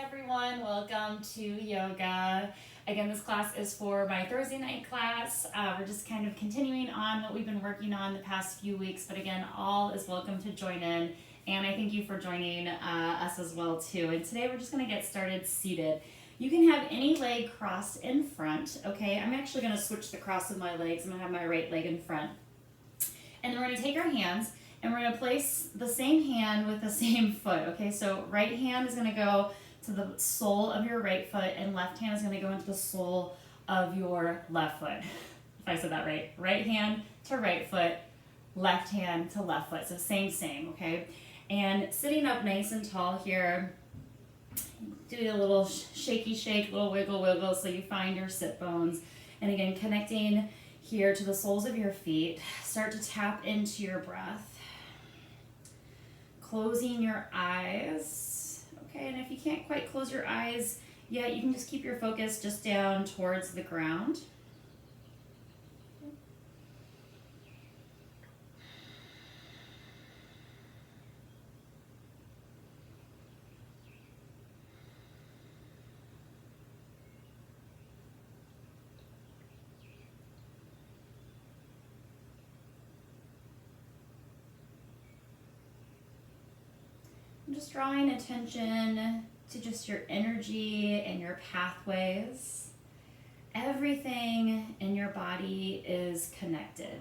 everyone, welcome to yoga. Again, this class is for my Thursday night class. We're just kind of continuing on what we've been working on the past few weeks, but again, all is welcome to join in, and I thank you for joining us as well too. And today we're just going to get started seated. You can have any leg crossed in front, okay? I'm actually going to switch the cross of my legs. I'm going to have my right leg in front. And then we're going to take our hands and we're going to place the same hand with the same foot, okay? So right hand is going to go to the sole of your right foot and left hand is going to go into the sole of your left foot. If I said that right. Right hand to right foot, left hand to left foot. So same, okay? And sitting up nice and tall here, do a little shaky shake, little wiggle so you find your sit bones. And again, connecting here to the soles of your feet. Start to tap into your breath. Closing your eyes. Okay, and if you can't quite close your eyes yet, you can just keep your focus just down towards the ground. Just drawing attention to just your energy and your pathways. Everything in your body is connected.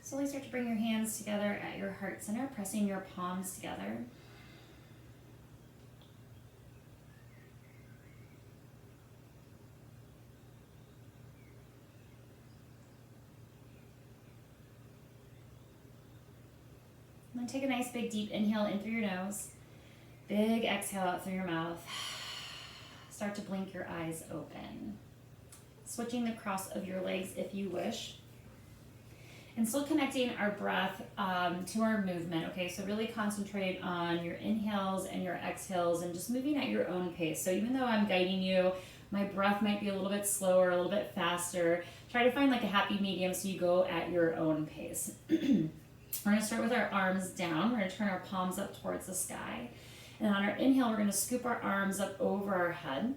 Slowly start to bring your hands together at your heart center, pressing your palms together. And then take a nice big deep inhale in through your nose. Big exhale out through your mouth. Start to blink your eyes open. Switching the cross of your legs if you wish. And still connecting our breath to our movement, okay? So really concentrate on your inhales and your exhales and just moving at your own pace. So even though I'm guiding you, my breath might be a little bit slower, a little bit faster. Try to find like a happy medium so you go at your own pace. We're gonna start with our arms down. We're gonna turn our palms up towards the sky. And on our inhale, we're gonna scoop our arms up over our head.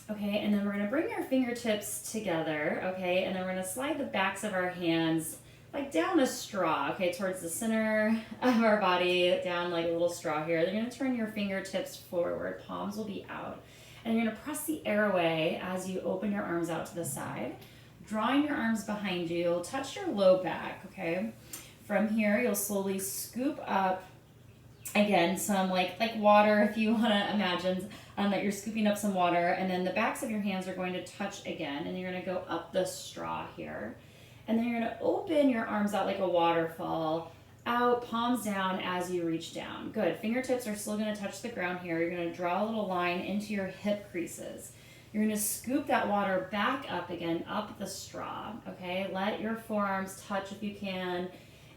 Okay, and then we're gonna bring our fingertips together, okay? And then we're gonna slide the backs of our hands like down a straw, okay, towards the center of our body, down like a little straw here. Then you're gonna turn your fingertips forward, palms will be out. And you're gonna press the air away as you open your arms out to the side. Drawing your arms behind you, you'll touch your low back, okay? From here, you'll slowly scoop up, again, some like water, if you wanna imagine that you're scooping up some water, and then the backs of your hands are going to touch again, and you're gonna go up the straw here. And then you're gonna open your arms out like a waterfall out, palms down as you reach down. Good. Fingertips are still going to touch the ground here. You're going to draw a little line into your hip creases. You're going to scoop that water back up again, up the straw, okay? Let your forearms touch if you can,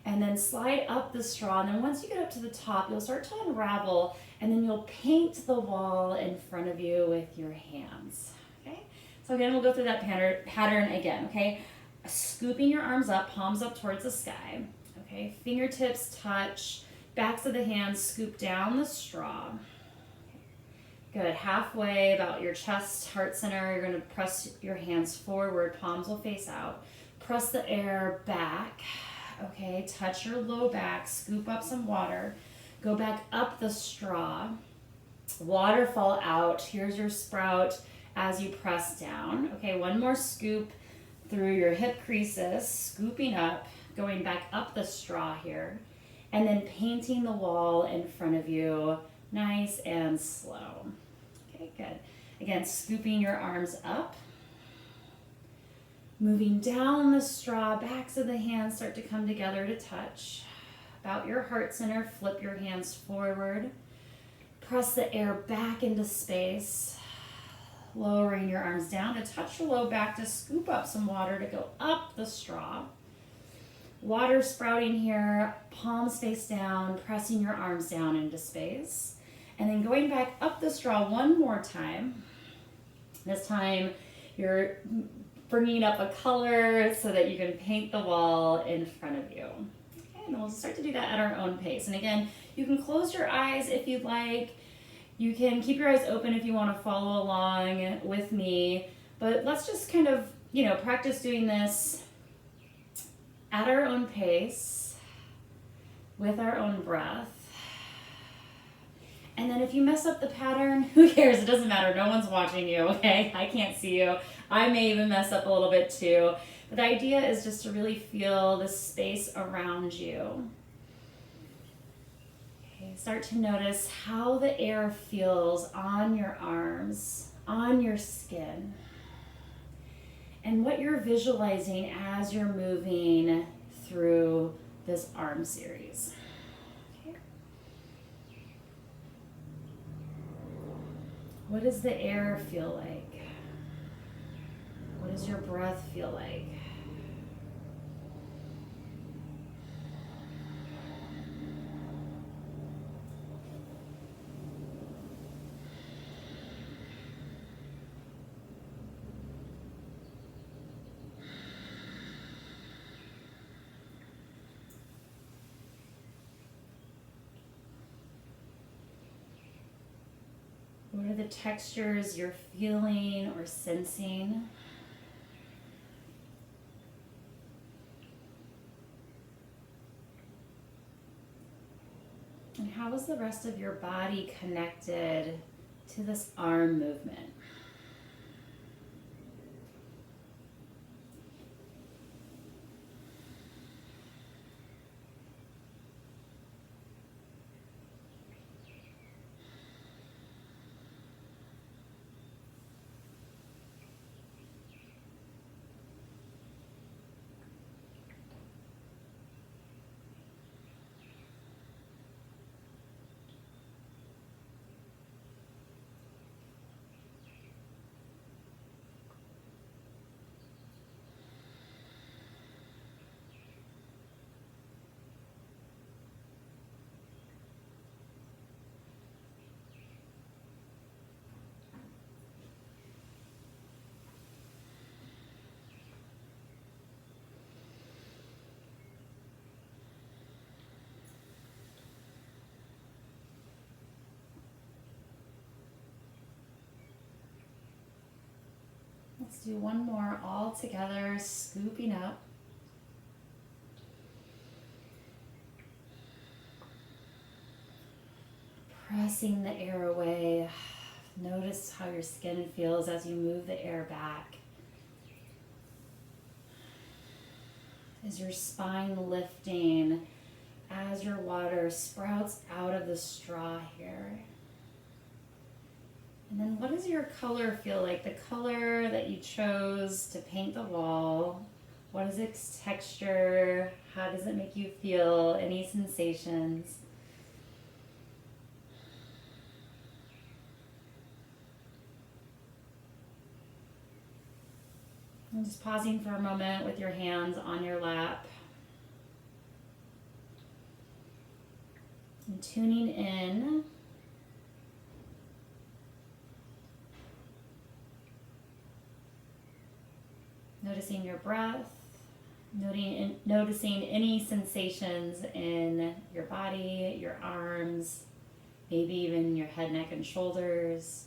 and then slide up the straw. And then once you get up to the top, you'll start to unravel, and then you'll paint the wall in front of you with your hands, okay? So again, we'll go through that pattern again, okay? Scooping your arms up, palms up towards the sky, okay? Fingertips touch, backs of the hands scoop down the straw. Good. Halfway, about your chest, heart center, you're going to press your hands forward, palms will face out. Press the air back, okay? Touch your low back, scoop up some water. Go back up the straw. Waterfall out. Here's your sprout as you press down. Okay, one more scoop through your hip creases, scooping up, going back up the straw here, and then painting the wall in front of you, nice and slow. Okay, good. Again, scooping your arms up, moving down the straw, backs of the hands start to come together to touch. About your heart center, flip your hands forward, press the air back into space, lowering your arms down to touch your low back to scoop up some water to go up the straw. Water sprouting here, palms face down, pressing your arms down into space. And then going back up the straw one more time. This time you're bringing up a color so that you can paint the wall in front of you. Okay, and we'll start to do that at our own pace. And again, you can close your eyes if you'd like. You can keep your eyes open if you want to follow along with me. But let's just kind of, practice doing this at our own pace, with our own breath. And then if you mess up the pattern, who cares? It doesn't matter. No one's watching you, okay? I can't see you. I may even mess up a little bit too. But the idea is just to really feel the space around you. Okay, start to notice how the air feels on your arms, on your skin, and what you're visualizing as you're moving through this arm series. What does the air feel like? What does your breath feel like? What are the textures you're feeling or sensing? And how is the rest of your body connected to this arm movement? Let's do one more all together, scooping up. Pressing the air away. Notice how your skin feels as you move the air back. Is your spine lifting as your water sprouts out of the straw here? And then what does your color feel like? The color that you chose to paint the wall. What is its texture? How does it make you feel? Any sensations? And just pausing for a moment with your hands on your lap. And tuning in. Noticing your breath. Noticing any sensations in your body, your arms, maybe even your head, neck, and shoulders.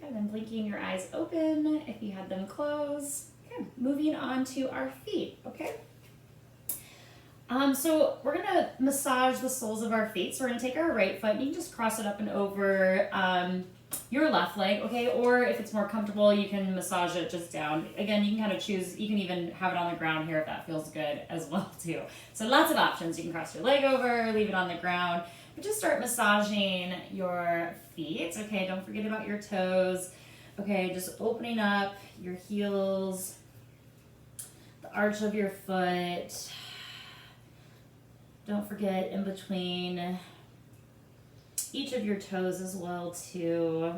And then blinking your eyes open if you had them closed. Okay, moving on to our feet, okay? So we're gonna massage the soles of our feet. So we're gonna take our right foot, and you can just cross it up and over your left leg, okay? Or if it's more comfortable, you can massage it just down. Again, you can kind of choose, you can even have it on the ground here if that feels good as well too. So lots of options. You can cross your leg over, leave it on the ground, but just start massaging your feet, okay? Don't forget about your toes, okay? Just opening up your heels, the arch of your foot. Don't forget in between each of your toes as well too.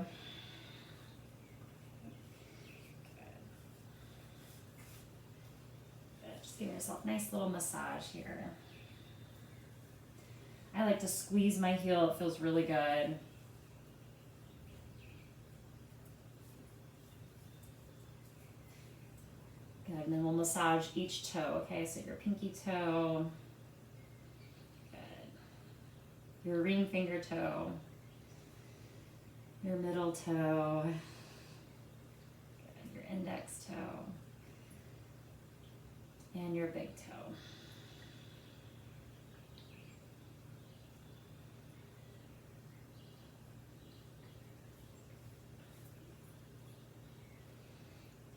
Good. Just give yourself a nice little massage here. I like to squeeze my heel, it feels really good. Good, and then we'll massage each toe, okay? So your pinky toe, your ring finger toe, your middle toe, good, your index toe, and your big toe.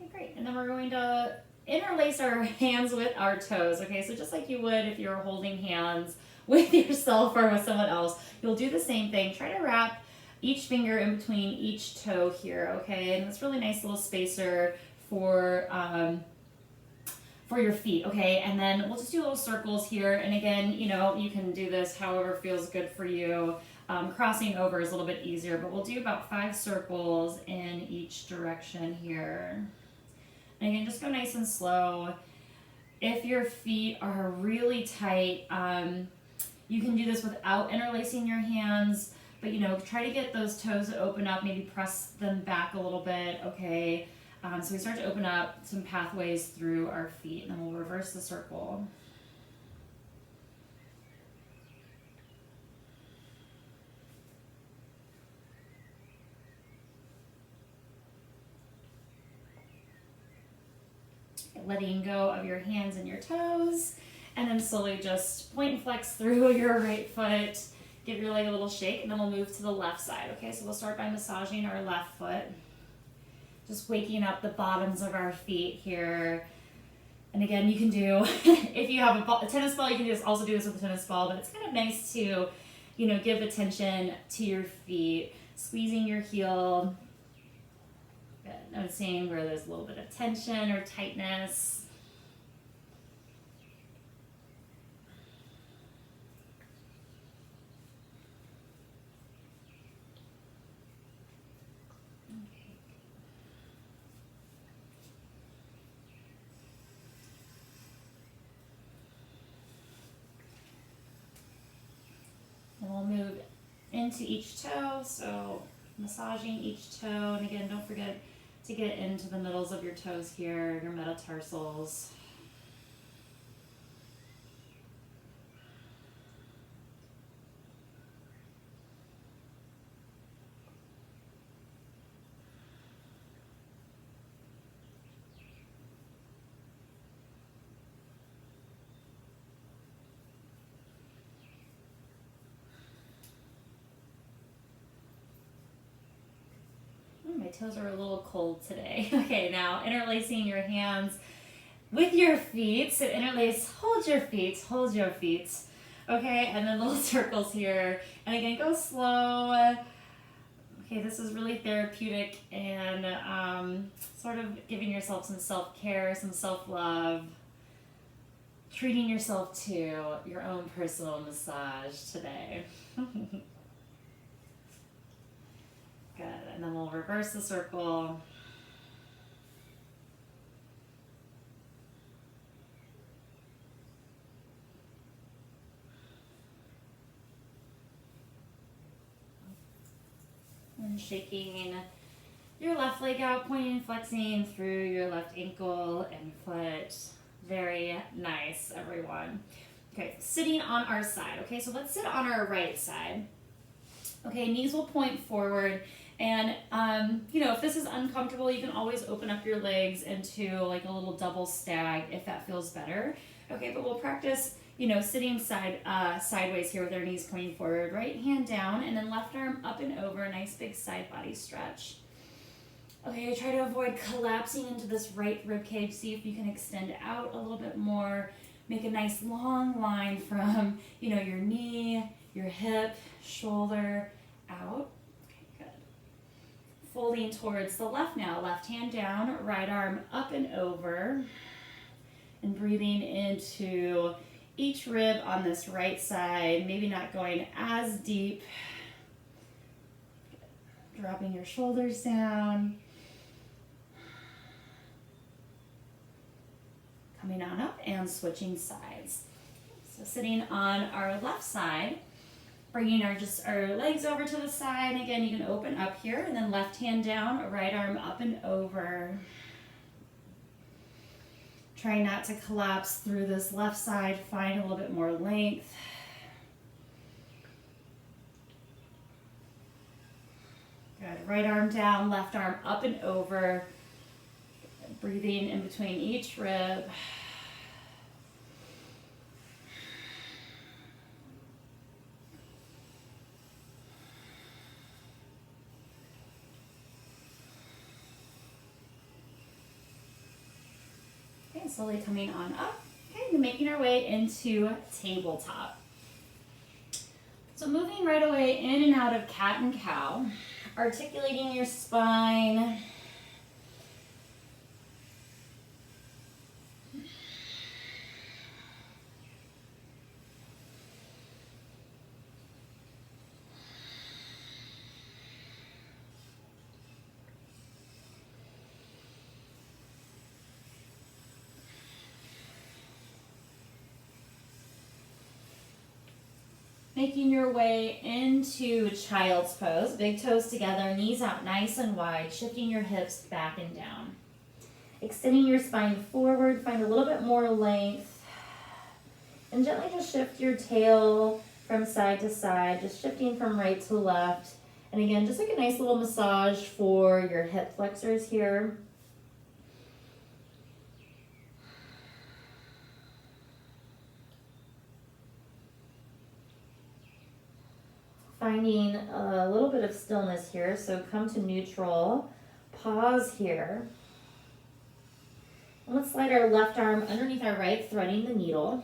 Okay, great. And then we're going to interlace our hands with our toes, okay? So just like you would if you were holding hands with yourself or with someone else, you'll do the same thing. Try to wrap each finger in between each toe here, okay? And it's really nice little spacer for your feet, okay? And then we'll just do little circles here. And again, you know, you can do this however feels good for you. Crossing over is a little bit easier, but we'll do about 5 circles in each direction here. And again, just go nice and slow. If your feet are really tight, you can do this without interlacing your hands, but you know, try to get those toes to open up, maybe press them back a little bit, okay? So we start to open up some pathways through our feet, and then we'll reverse the circle. Letting go of your hands and your toes, and then slowly just point and flex through your right foot. Give your leg a little shake, and then we'll move to the left side, okay? So we'll start by massaging our left foot. Just waking up the bottoms of our feet here. And again, you can do, if you have a tennis ball, you can just also do this with a tennis ball, but it's kind of nice to, you know, give attention to your feet, squeezing your heel. Good. Noticing where there's a little bit of tension or tightness. And we'll move into each toe, so massaging each toe, and again, don't forget to get into the middles of your toes here, your metatarsals. My toes are a little cold today. Okay, now interlacing your hands with your feet. So interlace, hold your feet, hold your feet. Okay, and then little circles here. And again, go slow. Okay, this is really therapeutic and sort of giving yourself some self-care, some self-love, treating yourself to your own personal massage today. Good, and then we'll reverse the circle. And shaking your left leg out, pointing and flexing through your left ankle and foot. Very nice, everyone. Okay, sitting on our side. Okay, so let's sit on our right side. Okay, knees will point forward. And, if this is uncomfortable, you can always open up your legs into like a little double stag if that feels better. Okay, but we'll practice, sitting sideways here with our knees pointing forward. Right hand down and then left arm up and over. Nice big side body stretch. Okay, try to avoid collapsing into this right rib cage. See if you can extend out a little bit more. Make a nice long line from, your knee, your hip, shoulder, out. Okay, good. Folding towards the left now. Left hand down, right arm up and over. And breathing into each rib on this right side. Maybe not going as deep. Dropping your shoulders down. Coming on up and switching sides. So sitting on our left side, bringing our legs over to the side. Again, you can open up here and then left hand down, right arm up and over. Try not to collapse through this left side. Find a little bit more length. Good. Right arm down, left arm up and over. Breathing in between each rib. Okay, slowly coming on up. Okay, and making our way into tabletop. So moving right away in and out of cat and cow. Articulating your spine. Making your way into child's pose. Big toes together, knees out nice and wide, shifting your hips back and down. Extending your spine forward, find a little bit more length. And gently just shift your tail from side to side, just shifting from right to left. And again, just like a nice little massage for your hip flexors here. Finding a little bit of stillness here, so come to neutral, pause here. And let's slide our left arm underneath our right, threading the needle.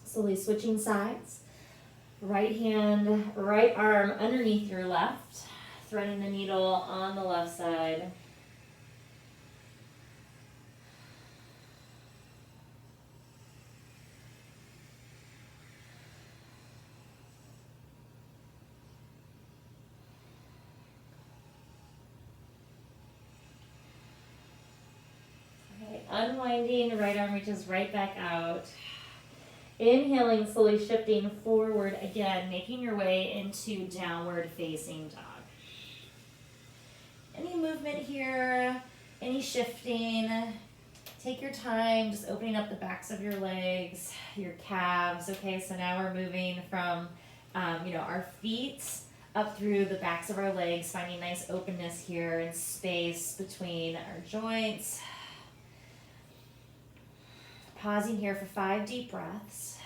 Slowly switching sides. Right hand, right arm underneath your left, threading the needle on the left side. Okay, unwinding, right arm reaches right back out. Inhaling, slowly shifting forward again, making your way into downward facing dog. Any movement here, any shifting, take your time, just opening up the backs of your legs, your calves. Okay, so now we're moving from, our feet up through the backs of our legs, finding nice openness here and space between our joints. Pausing here for 5 deep breaths.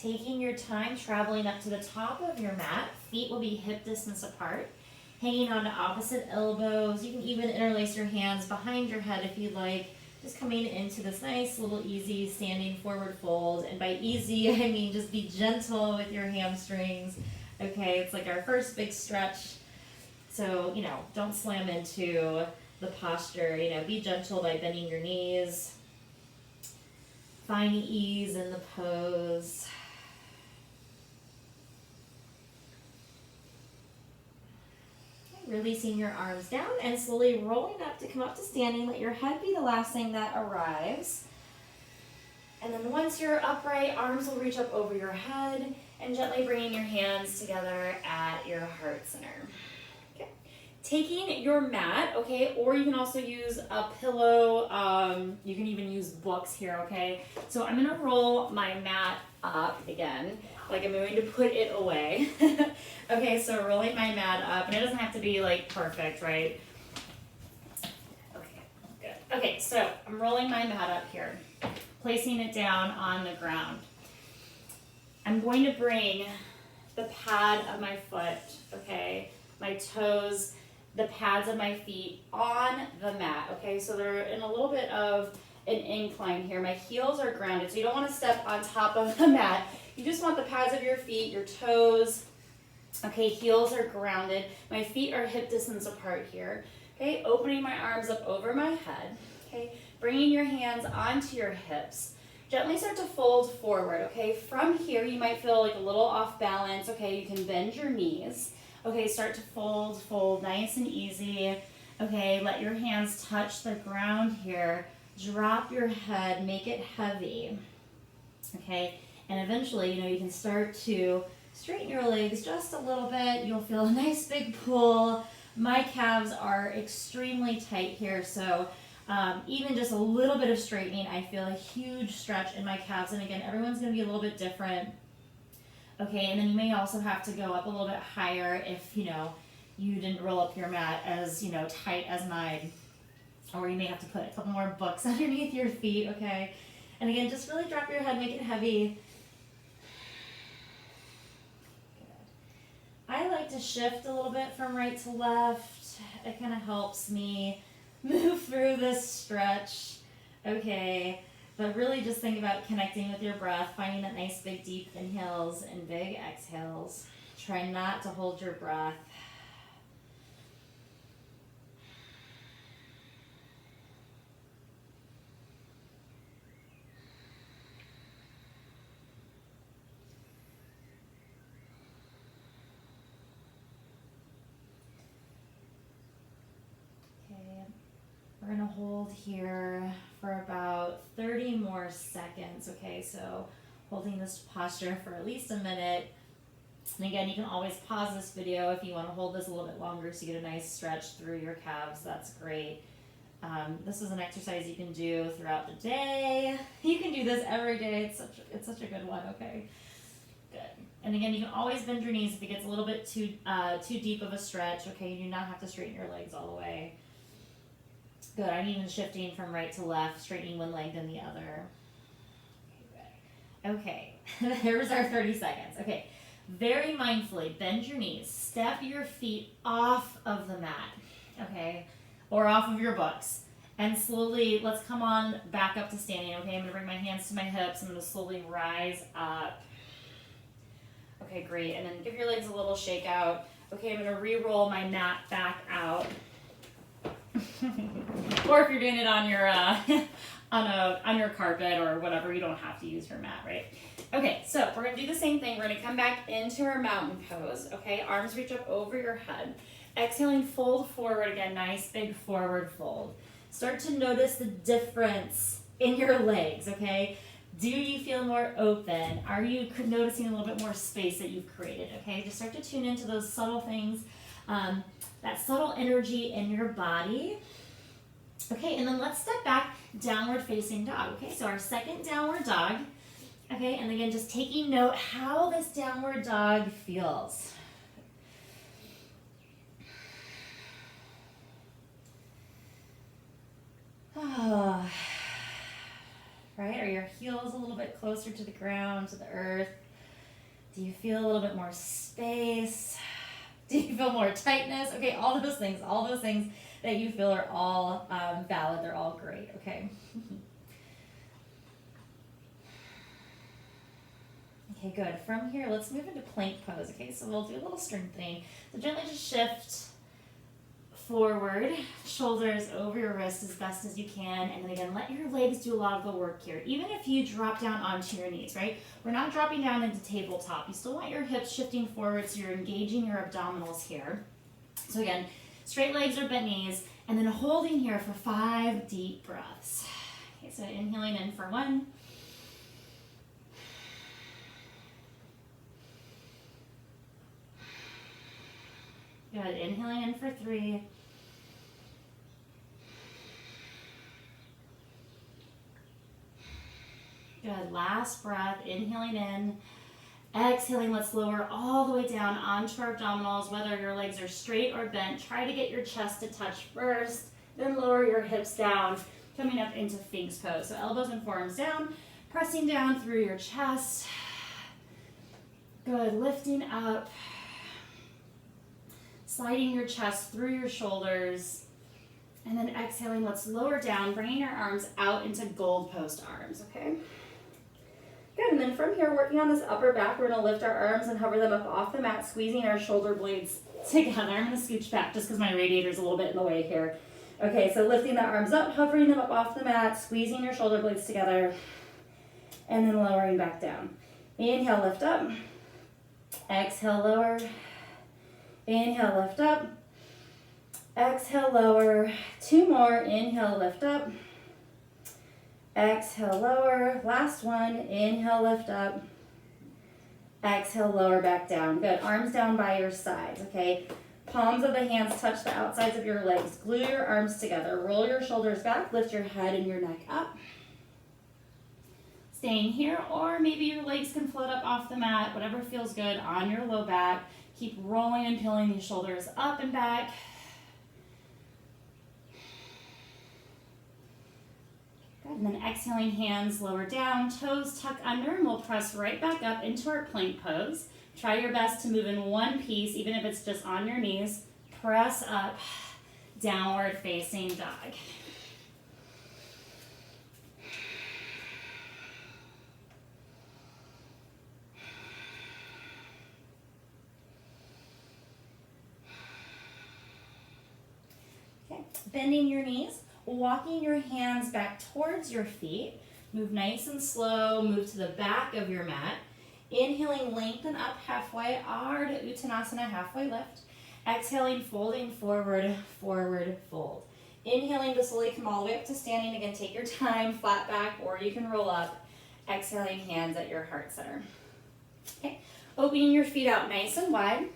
Taking your time, traveling up to the top of your mat. Feet will be hip distance apart. Hanging on to opposite elbows. You can even interlace your hands behind your head if you'd like. Just coming into this nice little easy standing forward fold. And by easy, I mean just be gentle with your hamstrings. Okay, it's like our first big stretch. So, you know, don't slam into the posture. You know, be gentle by bending your knees. Find ease in the pose. Releasing your arms down and slowly rolling up to come up to standing. Let your head be the last thing that arrives. And then once you're upright, arms will reach up over your head and gently bringing your hands together at your heart center. Okay. Taking your mat, okay, or you can also use a pillow. You can even use books here, okay? So I'm gonna roll my mat up again, like I'm going to put it away. Okay, so rolling my mat up, and it doesn't have to be like perfect, right? Okay, good. Okay, so I'm rolling my mat up here, placing it down on the ground. I'm going to bring the pad of my foot, okay, my toes, the pads of my feet on the mat, okay? So they're in a little bit of an incline here. My heels are grounded, so you don't want to step on top of the mat. You just want the pads of your feet, your toes, okay, heels are grounded. My feet are hip distance apart here, okay? Opening my arms up over my head, okay? Bringing your hands onto your hips. Gently start to fold forward, okay? From here, you might feel like a little off balance, okay? You can bend your knees. Okay, start to fold nice and easy. Okay, let your hands touch the ground here. Drop your head, make it heavy. Okay, and eventually, you know, you can start to straighten your legs just a little bit. You'll feel a nice big pull. My calves are extremely tight here, so even just a little bit of straightening, I feel a huge stretch in my calves. And again, everyone's gonna be a little bit different. Okay, and then you may also have to go up a little bit higher if, you know, you didn't roll up your mat as, you know, tight as mine. Or you may have to put a couple more books underneath your feet, okay? And again, just really drop your head, make it heavy. Good. I like to shift a little bit from right to left. It kind of helps me move through this stretch, okay? But really just think about connecting with your breath, finding that nice big deep inhales and big exhales. Try not to hold your breath. Okay, we're gonna hold here for about 30 more seconds, okay? So holding this posture for at least a minute. And again, you can always pause this video if you want to hold this a little bit longer so you get a nice stretch through your calves. That's great. This is an exercise you can do throughout the day. You can do this every day. It's such a good one, okay? Good. And again, you can always bend your knees if it gets a little bit too deep of a stretch, okay? You do not have to straighten your legs all the way. Good, I'm even shifting from right to left, straightening one leg then the other. Okay, there's our 30 seconds. Okay, very mindfully, bend your knees, step your feet off of the mat, okay, or off of your books. And slowly, let's come on back up to standing, okay? I'm gonna bring my hands to my hips. I'm gonna slowly rise up. Okay, great, and then give your legs a little shake out. Okay, I'm gonna re-roll my mat back out. Or if you're doing it on your on your carpet or whatever, you don't have to use your mat, right? Okay, so we're gonna do the same thing. We're gonna come back into our mountain pose, okay? Arms reach up over your head. Exhaling, fold forward again, nice big forward fold. Start to notice the difference in your legs, okay? Do you feel more open? Are you noticing a little bit more space that you've created, okay? Just start to tune into those subtle things, that subtle energy in your body. Okay, and then let's step back, downward facing dog. Okay, so our second downward dog. Okay, and again, just taking note how this downward dog feels. Oh. Right, are your heels a little bit closer to the ground, to the earth? Do you feel a little bit more space? Do you feel more tightness? Okay, all those things that you feel are all valid. They're all great, okay? Okay, good. From here, let's move into plank pose, okay? So we'll do a little strengthening. So gently just shift forward, shoulders over your wrist as best as you can, and then again, let your legs do a lot of the work here. Even if you drop down onto your knees, right? We're not dropping down into tabletop. You still want your hips shifting forward, so you're engaging your abdominals here. So again, straight legs or bent knees, and then holding here for 5 deep breaths. Okay, so inhaling in for 1. Good, inhaling in for 3. Good, last breath, inhaling in. Exhaling, let's lower all the way down onto our abdominals, whether your legs are straight or bent. Try to get your chest to touch first, then lower your hips down, coming up into Sphinx pose. So elbows and forearms down, pressing down through your chest. Good, lifting up, sliding your chest through your shoulders, and then exhaling, let's lower down, bringing your arms out into gold post arms, okay? Good, and then from here, working on this upper back, we're gonna lift our arms and hover them up off the mat, squeezing our shoulder blades together. I'm gonna scooch back just because my radiator's a little bit in the way here. Okay, so lifting the arms up, hovering them up off the mat, squeezing your shoulder blades together, and then lowering back down. Inhale, lift up. Exhale, lower. Inhale, lift up. Exhale, lower. 2 more. Inhale, lift up. Exhale, lower. Last one. Inhale, lift up. Exhale, lower back down. Good. Arms down by your sides, okay? Palms of the hands touch the outsides of your legs. Glue your arms together. Roll your shoulders back. Lift your head and your neck up. Staying here, or maybe your legs can float up off the mat, whatever feels good on your low back. Keep rolling and peeling these shoulders up and back. Good, and then exhaling, hands lower down, toes tuck under, and we'll press right back up into our plank pose. Try your best to move in one piece, even if it's just on your knees. Press up, downward facing dog. Bending your knees, walking your hands back towards your feet. Move nice and slow, move to the back of your mat. Inhaling, lengthen up halfway, Ardha Uttanasana, halfway lift. Exhaling, folding forward, forward fold. Inhaling to slowly come all the way up to standing. Again, take your time, flat back, or you can roll up. Exhaling, hands at your heart center. Okay, opening your feet out nice and wide.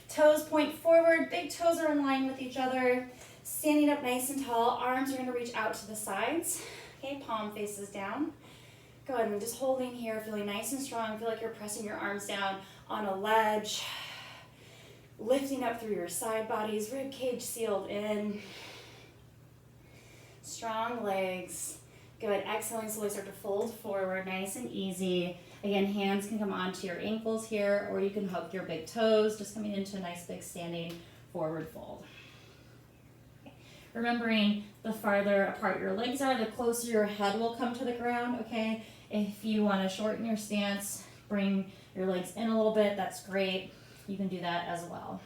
Toes point forward, big toes are in line with each other. Standing up nice and tall, arms are going to reach out to the sides. Okay, palm faces down. Go ahead and just holding here, feeling nice and strong. Feel like you're pressing your arms down on a ledge. Lifting up through your side bodies, rib cage sealed in. Strong legs. Good, exhaling, slowly start to fold forward, nice and easy. Again, hands can come onto your ankles here, or you can hug your big toes, just coming into a nice big standing forward fold. Remembering the farther apart your legs are, the closer your head will come to the ground, okay? If you want to shorten your stance, bring your legs in a little bit, that's great. You can do that as well.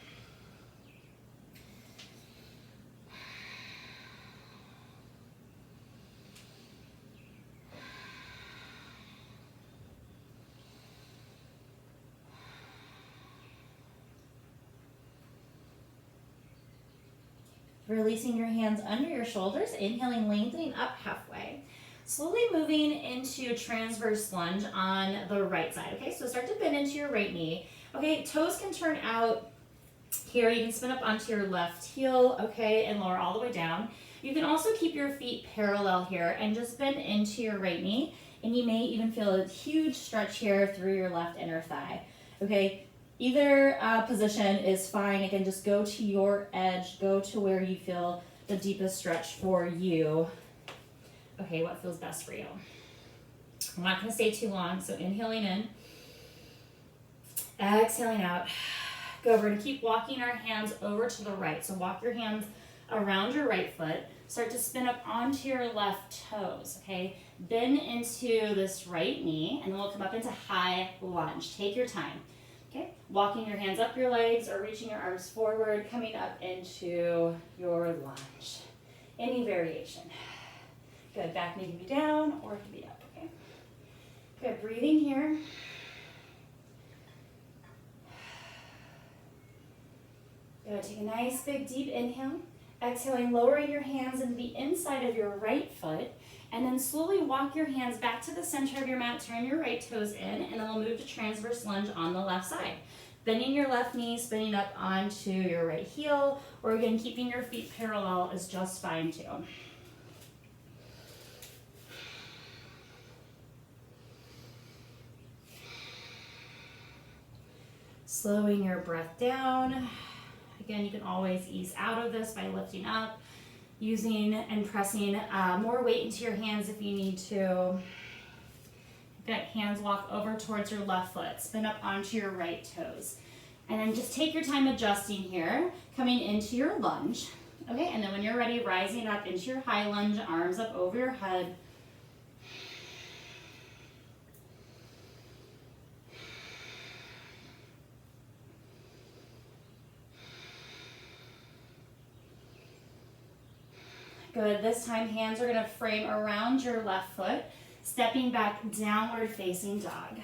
Releasing your hands under your shoulders, inhaling, lengthening up halfway. Slowly moving into a transverse lunge on the right side, okay? So start to bend into your right knee. Okay, toes can turn out here. You can spin up onto your left heel, okay, and lower all the way down. You can also keep your feet parallel here and just bend into your right knee, and you may even feel a huge stretch here through your left inner thigh, okay? Either position is fine. Again, just go to your edge, go to where you feel the deepest stretch for you. Okay, what feels best for you? I'm not gonna stay too long, so inhaling in. Exhaling out. Good, we're gonna keep walking our hands over to the right. So walk your hands around your right foot. Start to spin up onto your left toes, okay? Bend into this right knee, and then we'll come up into high lunge. Take your time, okay? Walking your hands up your legs or reaching your arms forward, coming up into your lunge. Any variation. Good, back knee can be down or it can be up, okay? Good, breathing here. Good, take a nice big deep inhale. Exhaling, lowering your hands into the inside of your right foot, and then slowly walk your hands back to the center of your mat, turn your right toes in, and then we'll move to transverse lunge on the left side. Bending your left knee, spinning up onto your right heel, or again, keeping your feet parallel is just fine too. Slowing your breath down. Again, you can always ease out of this by lifting up, using and pressing more weight into your hands if you need to. Good, hands walk over towards your left foot, spin up onto your right toes. And then just take your time adjusting here, coming into your lunge. Okay, and then when you're ready, rising up into your high lunge, arms up over your head. Good, this time hands are gonna frame around your left foot, stepping back, downward facing dog.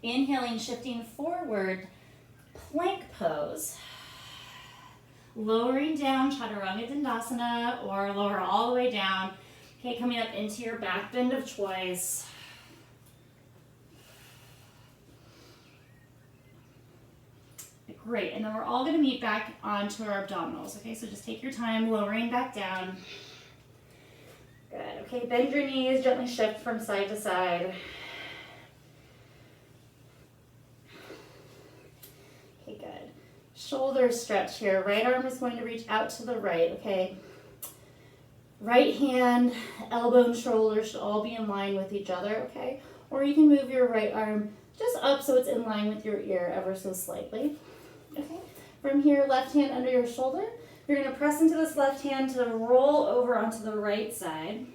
Inhaling, shifting forward, plank pose. Lowering down, Chaturanga Dandasana, or lower all the way down. Okay, coming up into your back bend of choice. Great, and then we're all gonna meet back onto our abdominals, okay? So just take your time, lowering back down. Good, okay, bend your knees, gently shift from side to side. Okay, good. Shoulder stretch here. Right arm is going to reach out to the right, okay? Right hand, elbow and shoulder should all be in line with each other, okay? Or you can move your right arm just up so it's in line with your ear ever so slightly. Okay, from here, left hand under your shoulder. You're going to press into this left hand to roll over onto the right side.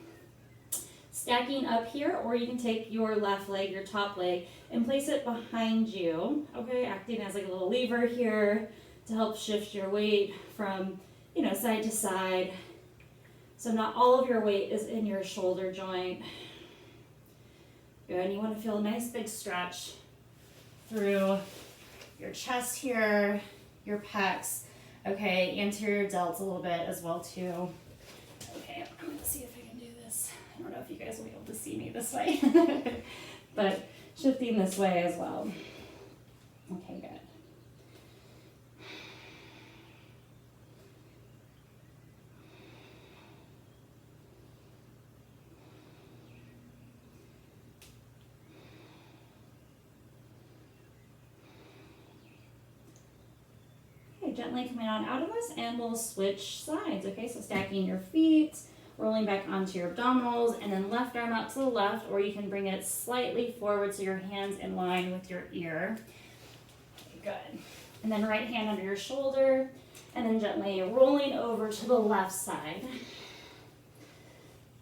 Stacking up here, or you can take your left leg, your top leg, and place it behind you. Okay, acting as like a little lever here to help shift your weight from, side to side. So not all of your weight is in your shoulder joint. Good, and you want to feel a nice big stretch through your chest here, your pecs, okay, anterior delts a little bit as well too. Okay, I'm gonna see if I can do this. I don't know if you guys will be able to see me this way, but shifting this way as well. Okay, good. Gently coming on out of this, and we'll switch sides, okay? So stacking your feet, rolling back onto your abdominals, and then left arm out to the left, or you can bring it slightly forward so your hand's in line with your ear. Okay, good. And then right hand under your shoulder, and then gently rolling over to the left side.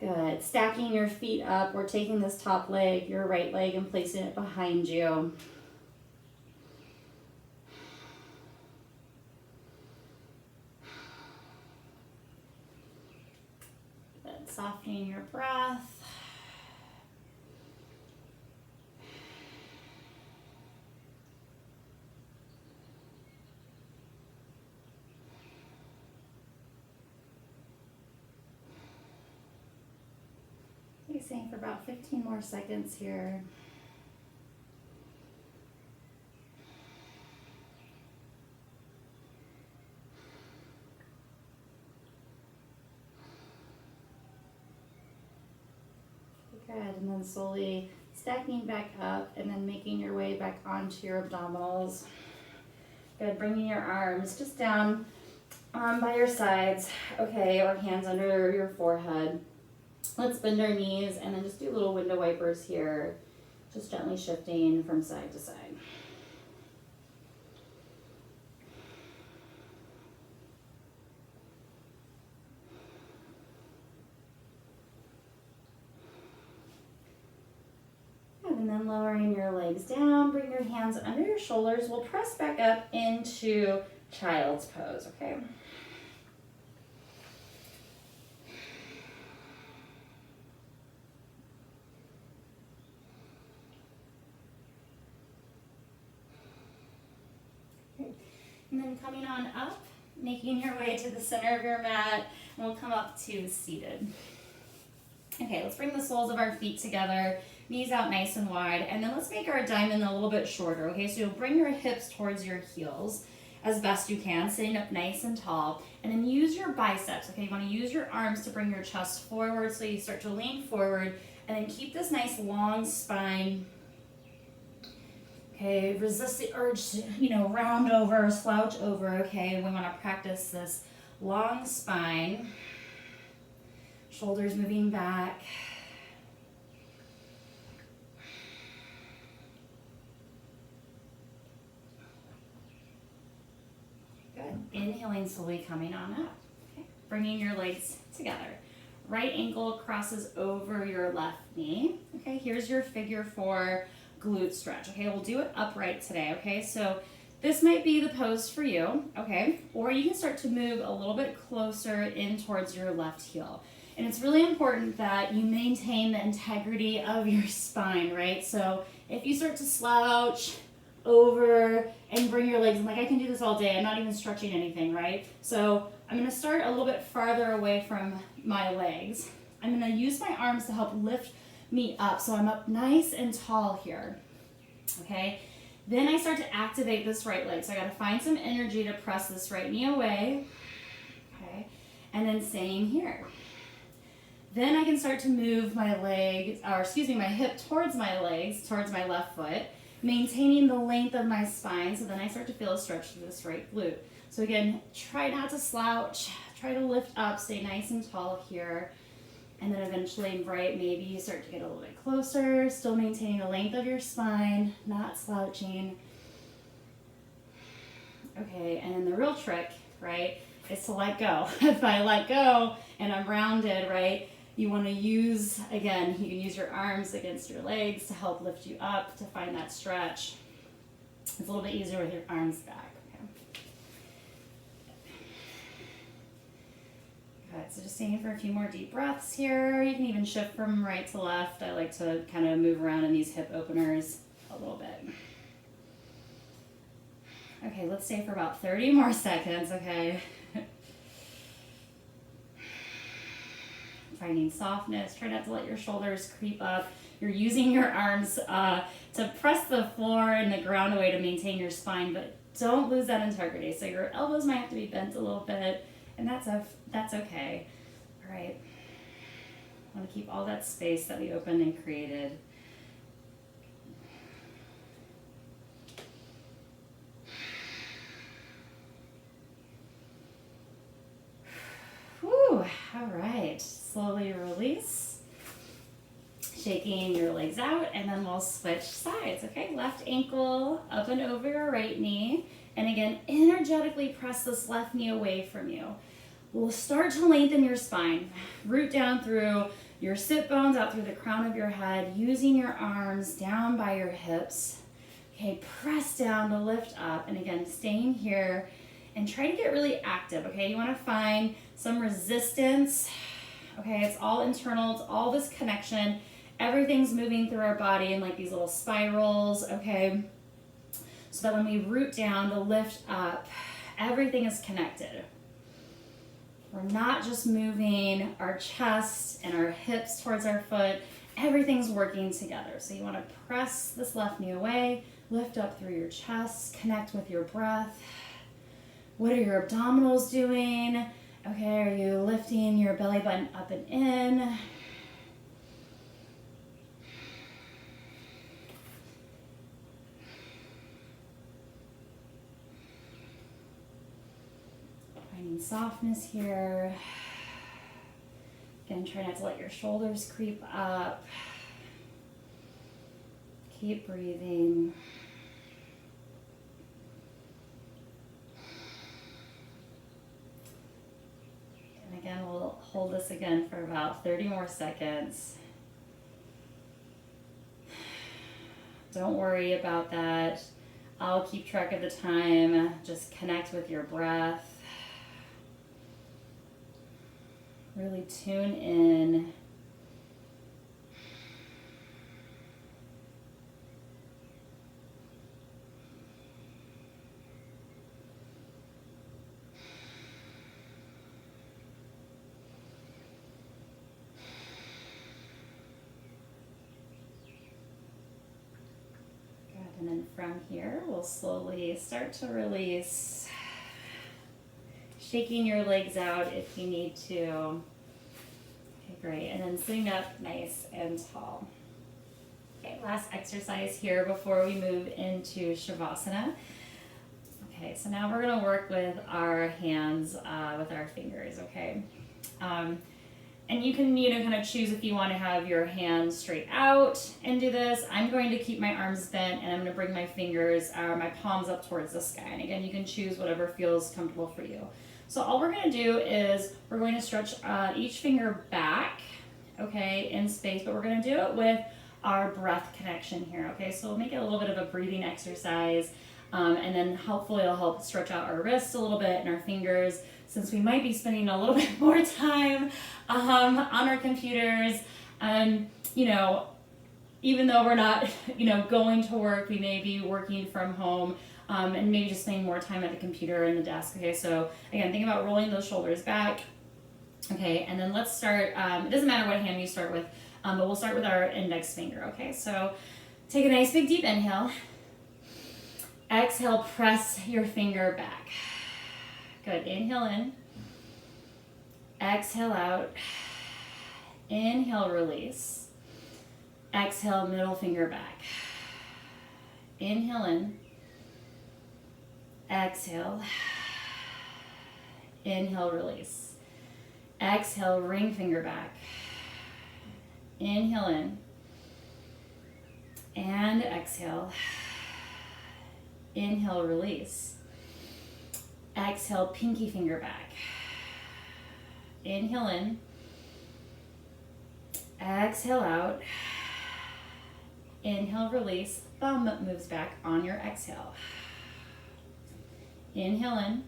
Good. Stacking your feet up, or taking this top leg, your right leg, and placing it behind you. Softening your breath. Staying for about 15 more seconds here. Good, and then slowly stacking back up and then making your way back onto your abdominals. Good, bringing your arms just down by your sides, okay, or hands under your forehead. Let's bend our knees and then just do little window wipers here, just gently shifting from side to side. And then lowering your legs down, bring your hands under your shoulders. We'll press back up into child's pose, okay? And then coming on up, making your way to the center of your mat, and we'll come up to seated. Okay, let's bring the soles of our feet together, knees out nice and wide, and then let's make our diamond a little bit shorter, okay? So you'll bring your hips towards your heels as best you can, sitting up nice and tall, and then use your biceps, okay? You wanna use your arms to bring your chest forward so you start to lean forward, and then keep this nice long spine. Okay, resist the urge to, round over, slouch over, okay? We wanna practice this long spine. Shoulders moving back. Good. Inhaling slowly, coming on up. Okay. Bringing your legs together. Right ankle crosses over your left knee. Okay, here's your figure 4 glute stretch. Okay, we'll do it upright today. Okay, so this might be the pose for you. Okay, or you can start to move a little bit closer in towards your left heel. And it's really important that you maintain the integrity of your spine, right? So if you start to slouch over and bring your legs, and like I can do this all day, I'm not even stretching anything, right? So I'm gonna start a little bit farther away from my legs. I'm gonna use my arms to help lift me up, so I'm up nice and tall here, okay? Then I start to activate this right leg, so I gotta find some energy to press this right knee away, okay? And then staying here. Then I can start to move my my hip towards my legs, towards my left foot, maintaining the length of my spine, so then I start to feel a stretch to this right glute. So again, try not to slouch, try to lift up, stay nice and tall here, and then eventually, right, maybe you start to get a little bit closer, still maintaining the length of your spine, not slouching. Okay, and then the real trick, right, is to let go. If I let go and I'm rounded, right, you want to use, again, you can use your arms against your legs to help lift you up, to find that stretch. It's a little bit easier with your arms back. Okay, so just staying for a few more deep breaths here. You can even shift from right to left. I like to kind of move around in these hip openers a little bit. Okay, let's stay for about 30 more seconds, okay? Finding softness. Try not to let your shoulders creep up. You're using your arms to press the floor and the ground away to maintain your spine, but don't lose that integrity. So your elbows might have to be bent a little bit, and that's okay. All right. I want to keep all that space that we opened and created. Whew, all right. Slowly release. Shaking your legs out, and then we'll switch sides, okay? Left ankle up and over your right knee. And again, energetically press this left knee away from you. We'll start to lengthen your spine. Root down through your sit bones, out through the crown of your head, using your arms down by your hips. Okay, press down to lift up. And again, staying here and try to get really active, okay? You wanna find some resistance. Okay, it's all internal, it's all this connection. Everything's moving through our body in like these little spirals, okay? So that when we root down to lift up, everything is connected. We're not just moving our chest and our hips towards our foot, everything's working together. So you wanna press this left knee away, lift up through your chest, connect with your breath. What are your abdominals doing? Okay, are you lifting your belly button up and in? Finding softness here. Again, try not to let your shoulders creep up. Keep breathing. And again, we'll hold this again for about 30 more seconds. Don't worry about that. I'll keep track of the time. Just connect with your breath. Really tune in. And then from here, we'll slowly start to release, shaking your legs out if you need to. Okay, great. And then sitting up nice and tall. Okay, last exercise here before we move into Shavasana. Okay, so now we're going to work with our hands, with our fingers, okay? And you can, kind of choose if you want to have your hands straight out and do this. I'm going to keep my arms bent and I'm going to bring my fingers, my palms up towards the sky. And again, you can choose whatever feels comfortable for you. So all we're going to do is we're going to stretch each finger back, okay, in space, but we're going to do it with our breath connection here, okay? So we'll make it a little bit of a breathing exercise, and then hopefully it'll help stretch out our wrists a little bit and our fingers, since we might be spending a little bit more time on our computers. Even though we're not, going to work, we may be working from home, and maybe just spending more time at the computer and the desk. Okay, so again, think about rolling those shoulders back. Okay, and then let's start, it doesn't matter what hand you start with, but we'll start with our index finger. Okay, so take a nice big deep inhale. Exhale, press your finger back. Good, inhale in. Exhale out. Inhale, release. Exhale, middle finger back. Inhale in. Exhale. Inhale, release. Exhale, ring finger back. Inhale in. And exhale. Inhale, release. Exhale, pinky finger back. Inhale in. Exhale out. Inhale, release. Thumb moves back on your exhale. Inhale in.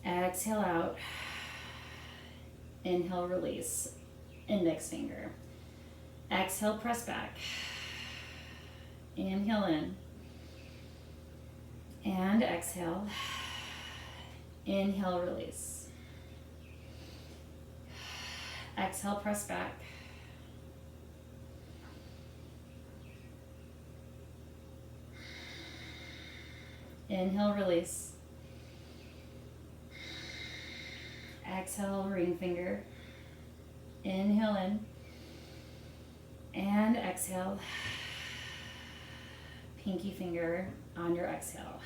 Exhale out. Inhale, release. Index finger. Exhale, press back. Inhale in. And exhale. Inhale, release. Exhale, press back. Inhale, release. Exhale, ring finger. Inhale in. And exhale. Pinky finger on your exhale.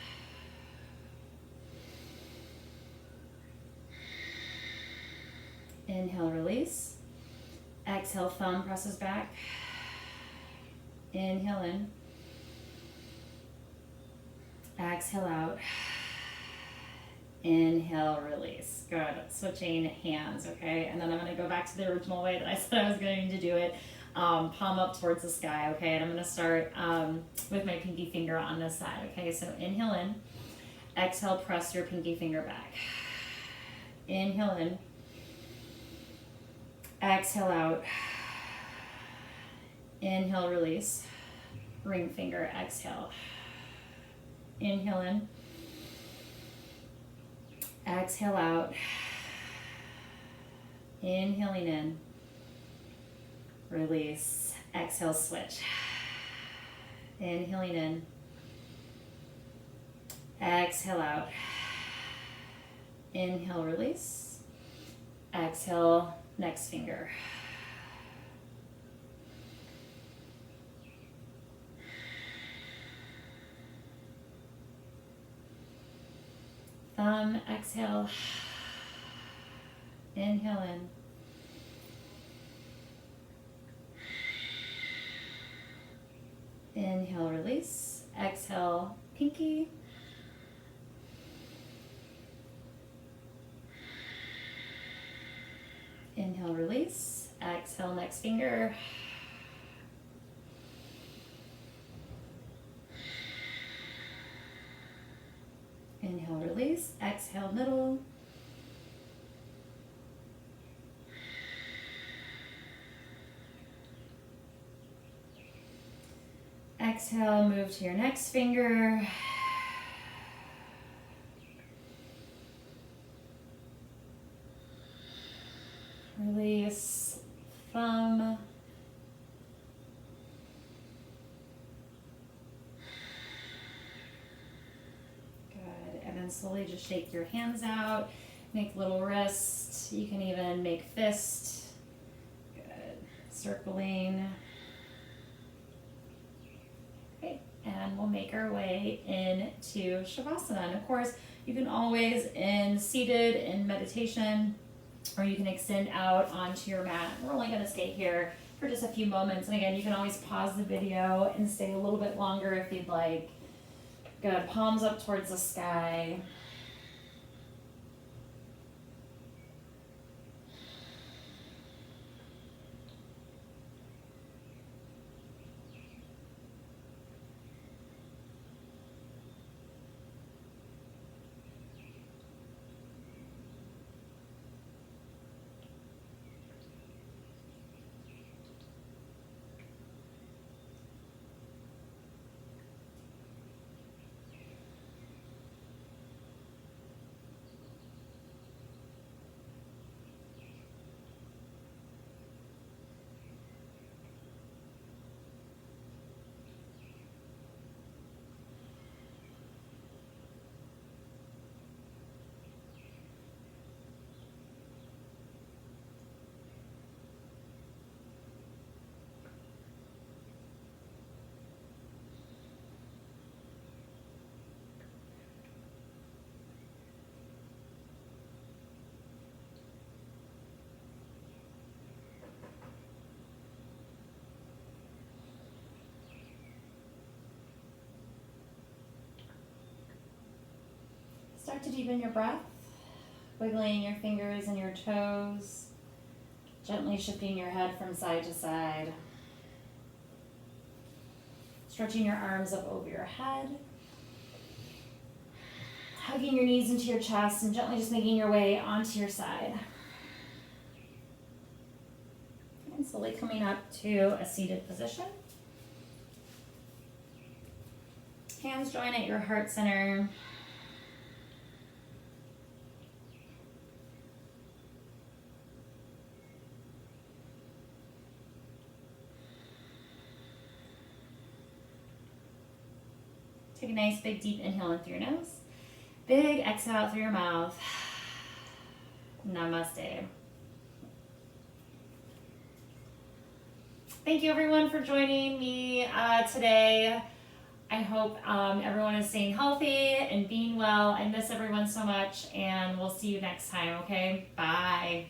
Inhale, release. Exhale, thumb presses back. Inhale in. Exhale out. Inhale, release. Good. Switching hands, okay? And then I'm going to go back to the original way that I said I was going to do it. Palm up towards the sky, okay? And I'm going to start with my pinky finger on this side, okay? So inhale in. Exhale, press your pinky finger back. Inhale in. Exhale out. Inhale, release. Ring finger, exhale. Inhale in. Exhale out. Inhaling in. Release. Exhale, switch. Inhaling in. Exhale out. Inhale, release. Exhale, next finger. Thumb, exhale. Inhale in. Inhale, release. Exhale, pinky. Inhale, release. Exhale, next finger. Inhale, release. Exhale, middle. Exhale, move to your next finger. Release, thumb. Good, and then slowly just shake your hands out. Make little wrist. You can even make fist. Good, circling. And we'll make our way into Shavasana. And of course, you can always, in seated, in meditation, or you can extend out onto your mat. We're only going to stay here for just a few moments. And again, you can always pause the video and stay a little bit longer if you'd like. Good, palms up towards the sky. Start to deepen your breath, wiggling your fingers and your toes, gently shifting your head from side to side. Stretching your arms up over your head, hugging your knees into your chest and gently just making your way onto your side. And slowly coming up to a seated position. Hands join at your heart center. Take a nice big deep inhale in through your nose. Big exhale out through your mouth. Namaste. Thank you everyone for joining me today. I hope everyone is staying healthy and being well. I miss everyone so much and we'll see you next time, okay? Bye.